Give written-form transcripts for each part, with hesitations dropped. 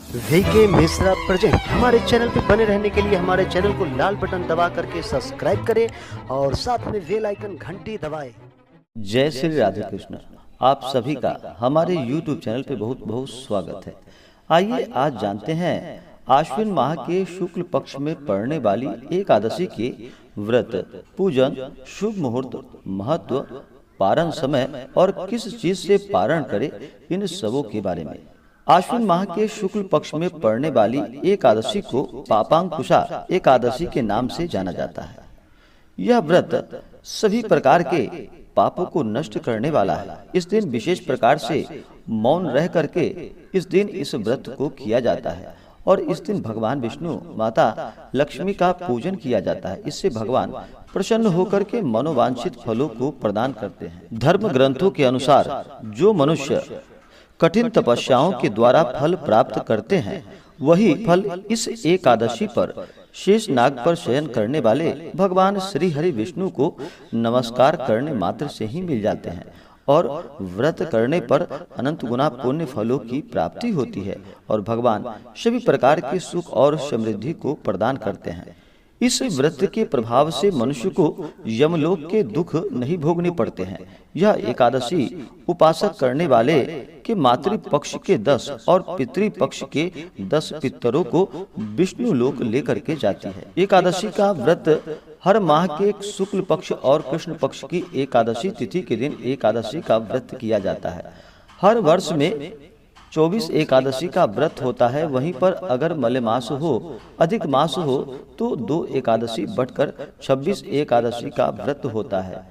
VK Mishra present. हमारे channel पर बने रहने के लिए हमारे चैनल को लाल बटन दबा करके सब्सक्राइब करें और साथ में बेल आइकन घंटी दबाएं। जय श्री राधे कृष्ण। आप सभी का हमारे YouTube चैनल पे बहुत बहुत स्वागत है। आइए आज जानते हैं आश्विन माह के शुक्ल पक्ष में पड़ने वाली एकादशी के व्रत, पूजन, शुभ मुहूर्त, महत्व, पारण समय और किस चीज से पारण करें, इन सबों के बारे में। आश्विन माह के शुक्ल पक्ष में पड़ने वाली एकादशी को पापांकुशा एकादशी के नाम से जाना जाता है। यह व्रत सभी प्रकार के पापों को नष्ट करने वाला है। इस दिन विशेष प्रकार से मौन रह करके इस दिन इस व्रत को किया जाता है और इस दिन भगवान विष्णु, माता लक्ष्मी का पूजन किया जाता है। इससे भगवान प्रसन्न होकर के मनोवांछित फलों को प्रदान करते हैं। धर्म ग्रंथों के अनुसार जो मनुष्य कठिन तपस्याओं के द्वारा फल प्राप्त करते हैं, वही फल इस एकादशी पर शेष नाग पर शयन करने वाले भगवान श्री हरि विष्णु को नमस्कार करने मात्र से ही मिल जाते हैं और व्रत करने पर अनंत गुना पुण्य फलों की प्राप्ति होती है और भगवान सभी प्रकार के सुख और समृद्धि को प्रदान करते हैं। इस व्रत के प्रभाव से मनुष्य को यमलोक के दुख नहीं भोगने पड़ते हैं। यह एकादशी उपासक करने वाले के मातृपक्ष के 10 और पितृपक्ष के 10 पितरों को विष्णु लोक लेकर के जाती है। एकादशी का व्रत हर माह के शुक्ल पक्ष और कृष्ण पक्ष की एकादशी तिथि के दिन एकादशी का व्रत किया जाता है। हर वर्ष में 24 एकादशी का व्रत होता है। वहीं पर अगर मलेमास हो, अधिक मास हो तो 2 एकादशी बढ़कर 26 एकादशी का व्रत होता है।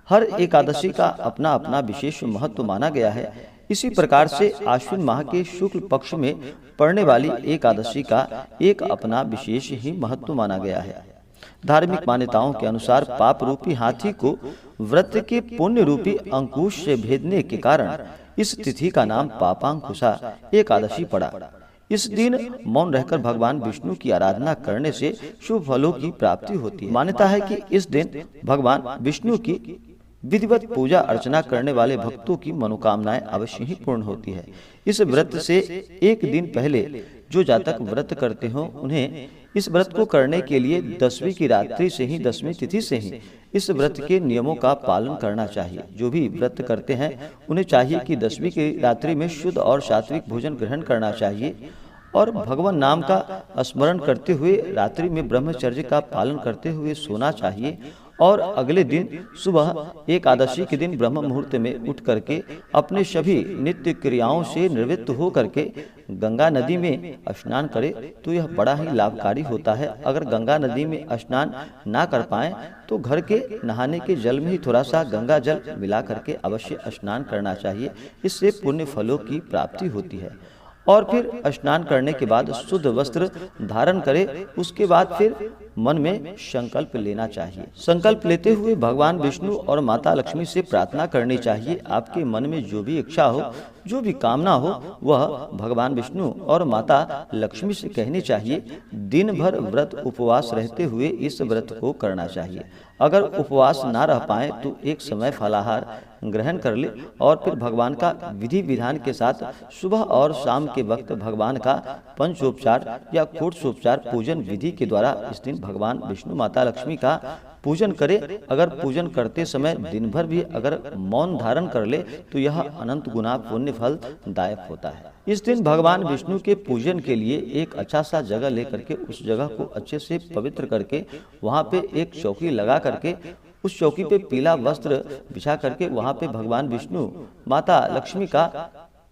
हर एकादशी का अपना अपना विशेष महत्व माना गया है। इसी प्रकार से आश्विन माह के शुक्ल पक्ष में पड़ने वाली एकादशी का एक अपना विशेष ही महत्व माना गया है। धार्मिक मान्यताओं के अनुसार पाप रूपी हाथी को व्रत के पुण्य रूपी अंकुश से भेदने के कारण इस तिथि का नाम पापांकुशा एकादशी पड़ा। इस दिन मौन रहकर भगवान विष्णु की आराधना करने से शुभ फलों की प्राप्ति होती है। मान्यता है कि इस दिन भगवान विष्णु की विधिवत पूजा अर्चना करने वाले भक्तों की मनोकामनाएं अवश्य ही पूर्ण होती है। इस व्रत से एक दिन पहले जो जातक व्रत करते हो, उन्हें इस व्रत को करने के लिए 10वीं की रात्रि से ही 10वीं तिथि से ही इस व्रत के नियमों का पालन करना चाहिए। जो भी व्रत करते हैं उन्हें चाहिए कि 10वीं की रात्रि में शुद्ध और सात्विक भोजन ग्रहण करना चाहिए और भगवान नाम का स्मरण करते हुए रात्रि में ब्रह्मचर्य का पालन करते हुए सोना चाहिए और अगले दिन सुबह एकादशी के दिन ब्रह्म मुहूर्त में उठ करके अपने सभी नित्य क्रियाओं से निवृत्त हो करके गंगा नदी में स्नान करे तो यह बड़ा ही लाभकारी होता है। अगर गंगा नदी में स्नान ना कर पाए तो घर के नहाने के जल में ही थोड़ा सा गंगा जल मिला करके अवश्य स्नान करना चाहिए। इससे पुण्य फलों की प्राप्ति होती है। और फिर स्नान करने के बाद शुद्ध वस्त्र धारण करें। उसके बाद फिर मन में संकल्प लेना चाहिए। संकल्प लेते हुए भगवान विष्णु और माता लक्ष्मी से प्रार्थना करनी चाहिए। आपके मन में जो भी इच्छा हो, जो भी कामना हो, वह भगवान विष्णु और माता लक्ष्मी से कहनी चाहिए। दिन भर व्रत उपवास रहते हुए इस व्रत को करना चाहिए। अगर उपवास ना रह पाए तो एक समय फलाहार ग्रहण कर ले और फिर भगवान का विधि विधान के साथ सुबह और शाम के वक्त भगवान का पंचोपचार या कोटोपचार पूजन विधि के द्वारा इस दिन भगवान विष्णु, माता लक्ष्मी का पूजन करे। अगर पूजन करते समय दिन भर भी अगर मौन धारण कर ले तो यह अनंत गुना पुण्य फल दायक होता है। इस दिन भगवान विष्णु के पूजन के लिए एक अच्छा सा जगह लेकर के उस जगह को अच्छे से पवित्र करके वहाँ पे एक चौकी लगा करके उस चौकी पे पीला वस्त्र बिछा करके वहाँ पे भगवान विष्णु, माता लक्ष्मी का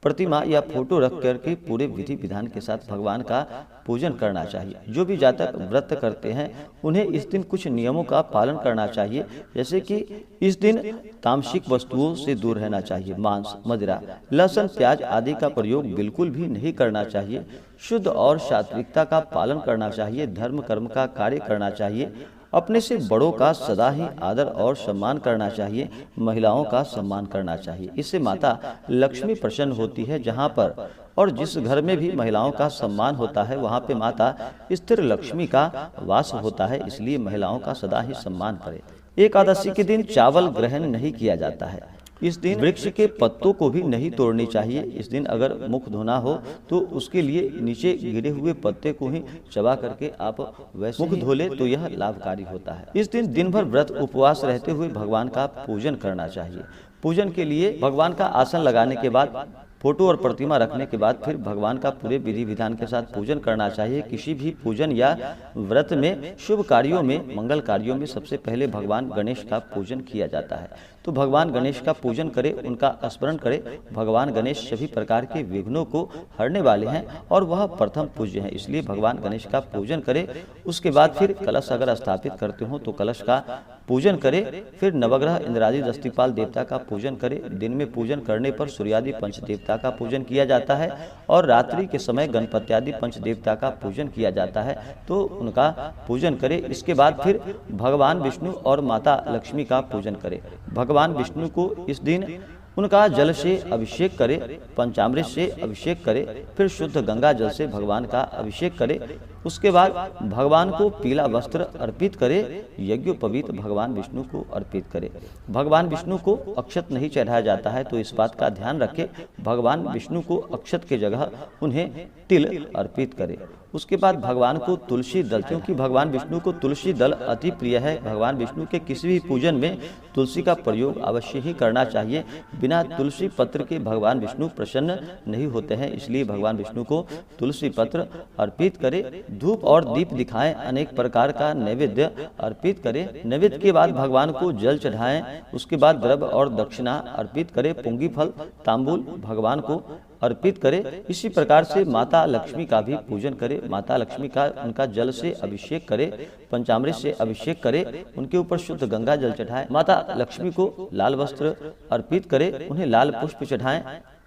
प्रतिमा या फोटो रख करके पूरे विधि विधान के साथ भगवान का पूजन करना चाहिए। जो भी जातक व्रत करते हैं उन्हें इस दिन कुछ नियमों का पालन करना चाहिए। जैसे कि इस दिन तामसिक वस्तुओं से दूर रहना चाहिए। मांस, मदिरा, लहसुन, प्याज आदि का प्रयोग बिल्कुल भी नहीं करना चाहिए। शुद्ध और सात्विकता का पालन करना चाहिए। धर्म कर्म का कार्य करना चाहिए। अपने से बड़ों का सदा ही आदर और सम्मान करना चाहिए। महिलाओं का सम्मान करना चाहिए। इससे माता लक्ष्मी प्रसन्न होती है। जहाँ पर और जिस घर में भी महिलाओं का सम्मान होता है वहाँ पे माता स्थिर लक्ष्मी का वास होता है। इसलिए महिलाओं का सदा ही सम्मान करें। एकादशी के दिन चावल ग्रहण नहीं किया जाता है। इस दिन वृक्ष के पत्तों को भी नहीं तोड़नी चाहिए। इस दिन अगर मुख धोना हो तो उसके लिए नीचे गिरे हुए पत्ते को ही चबा करके आप वैसे मुख धो ले तो यह लाभकारी होता है। इस दिन दिन भर व्रत उपवास रहते हुए भगवान का पूजन करना चाहिए। पूजन के लिए भगवान का आसन लगाने के बाद, फोटो और प्रतिमा रखने के बाद फिर भगवान का पूरे विधि विधान के साथ पूजन करना चाहिए। किसी भी पूजन या व्रत में, शुभ कार्यों में, मंगल कार्यों में सबसे पहले भगवान गणेश का पूजन किया जाता है। तो भगवान गणेश का पूजन करें, उनका स्मरण करें। भगवान गणेश सभी प्रकार के विघ्नों को हरने वाले हैं और वह प्रथम पूज्य हैं, इसलिए भगवान गणेश का पूजन करें। उसके बाद फिर कलश अगर स्थापित करते हो तो कलश का पूजन करें। फिर नवग्रह इंद्रादि दस्तिपाल देवता का पूजन करें। दिन में पूजन करने पर सूर्यादि पंच देवता का पूजन किया जाता है और रात्रि के समय गणपत्यादि पंच देवता का पूजन किया जाता है, तो उनका पूजन करें। इसके बाद फिर भगवान विष्णु और माता लक्ष्मी का पूजन करें। भगवान विष्णु को इस दिन उनका जल से अभिषेक करें, पंचामृत से अभिषेक करें, फिर शुद्ध गंगा जल से भगवान का अभिषेक करें। उसके बाद भगवान को पीला वस्त्र अर्पित करें, यज्ञोपवीत भगवान विष्णु को अर्पित करें। भगवान विष्णु को अक्षत नहीं चढ़ाया जाता है, तो इस बात का ध्यान रखें। भगवान विष्णु को अक्षत के जगह उन्हें तिल अर्पित करें। उसके बाद भगवान को तुलसी दल, क्योंकि भगवान विष्णु को तुलसी दल अति प्रिय है, भगवान विष्णु के किसी भी पूजन में तुलसी का प्रयोग अवश्य ही करना चाहिए। बिना तुलसी पत्र के भगवान विष्णु प्रसन्न नहीं होते हैं, इसलिए भगवान विष्णु को तुलसी पत्र अर्पित करें। धूप और दीप दिखाएं, अनेक प्रकार का नैवेद्य अर्पित करें। नैवेद्य के बाद भगवान को जल चढ़ाएं। उसके बाद द्रव्य और दक्षिणा अर्पित करें। पुंगी फल तांबूल भगवान को अर्पित करें। इसी प्रकार से माता लक्ष्मी का भी पूजन करें। माता लक्ष्मी का उनका जल से अभिषेक करें, पंचामृत से अभिषेक करें, उनके ऊपर शुद्ध गंगा जल चढ़ाएं। माता लक्ष्मी को लाल वस्त्र अर्पित करें, उन्हें लाल पुष्प चढ़ाएं।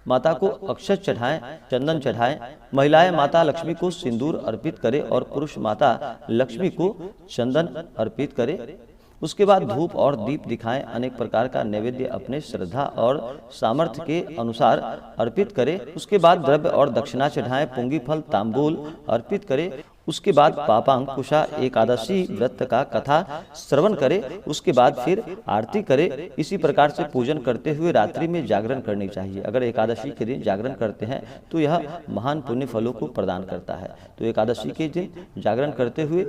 माता को अक्षत चढ़ाएं, चंदन चढ़ाएं। महिलाएं माता लक्ष्मी को सिंदूर अर्पित करें और पुरुष माता लक्ष्मी को चंदन अर्पित करें। उसके बाद धूप और दीप दिखाएं। अनेक प्रकार का नैवेद्य अपने श्रद्धा और सामर्थ्य के अनुसार अर्पित करें। उसके बाद द्रव्य और दक्षिणा चढ़ाएं, पुंगी फल तांबूल अर्पित करें। उसके बाद पापांकुशा एकादशी व्रत का कथा श्रवण करें। उसके बाद फिर आरती करें। इसी प्रकार से पूजन करते हुए रात्रि में जागरण करनी चाहिए। अगर एकादशी के दिन जागरण करते हैं तो यह महान पुण्य फलों को प्रदान करता है। तो एकादशी के दिन जागरण करते हुए,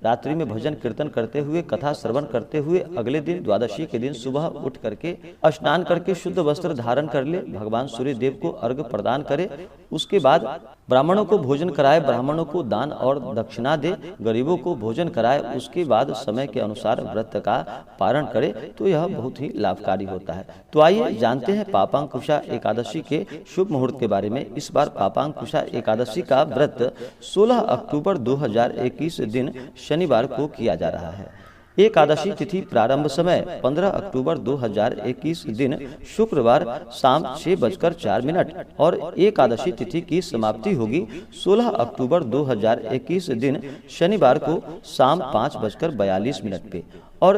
रात्रि में भजन कीर्तन करते हुए, कथा श्रवण करते हुए अगले दिन द्वादशी के दिन सुबह उठ करके स्नान करके शुद्ध वस्त्र धारण कर ले, भगवान सूर्य देव को अर्घ्य प्रदान करे। उसके बाद ब्राह्मणों को भोजन कराए, ब्राह्मणों को दान और दक्षिणा दे, गरीबों को भोजन कराए। उसके बाद समय के अनुसार व्रत का पारण करे, तो यह बहुत ही लाभकारी होता है। तो आइए जानते हैं पापांकुशा एकादशी के शुभ मुहूर्त के बारे में। इस बार पापांकुशा एकादशी का व्रत 16 अक्टूबर 2021 दिन शनिवार को किया जा रहा है। एकादशी तिथि प्रारंभ समय 15 अक्टूबर 2021 दिन शुक्रवार शाम 6:04 और एकादशी तिथि की समाप्ति होगी 16 अक्टूबर 2021 दिन शनिवार को शाम 5:42 पे। और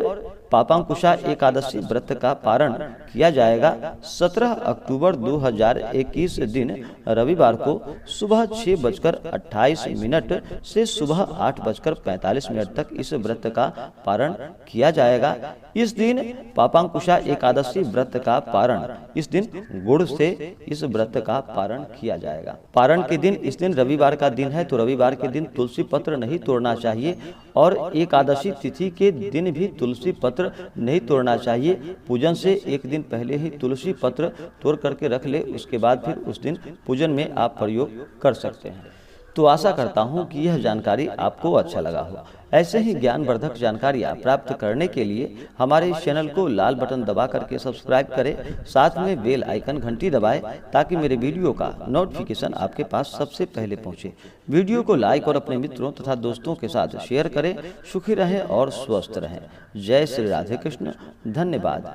पापांकुशा एकादशी व्रत का पारण किया जाएगा 17 अक्टूबर 2021 दिन रविवार को सुबह 6:28 से सुबह 8:45 तक इस व्रत का पारण किया जाएगा। इस दिन पापांकुशा एकादशी व्रत का पारण, इस दिन गुड़ से इस व्रत का पारण किया जाएगा। पारण के दिन, इस दिन रविवार का दिन है, तो रविवार के दिन तुलसी पत्र नहीं तोड़ना चाहिए और एकादशी तिथि के दिन भी तुलसी पत्र नहीं तोड़ना चाहिए। पूजन से एक दिन पहले ही तुलसी पत्र तोड़ करके रख ले, उसके बाद फिर उस दिन पूजन में आप प्रयोग कर सकते हैं। तो आशा करता हूं कि यह जानकारी आपको अच्छा लगा हो। ऐसे ही ज्ञानवर्धक जानकारियां प्राप्त करने के लिए हमारे इस चैनल को लाल बटन दबा करके सब्सक्राइब करें, साथ में बेल आइकन घंटी दबाएं ताकि मेरे वीडियो का नोटिफिकेशन आपके पास सबसे पहले पहुंचे। वीडियो को लाइक और अपने मित्रों तथा दोस्तों के साथ शेयर करें। सुखी रहें और स्वस्थ रहें। जय श्री राधे कृष्ण। धन्यवाद।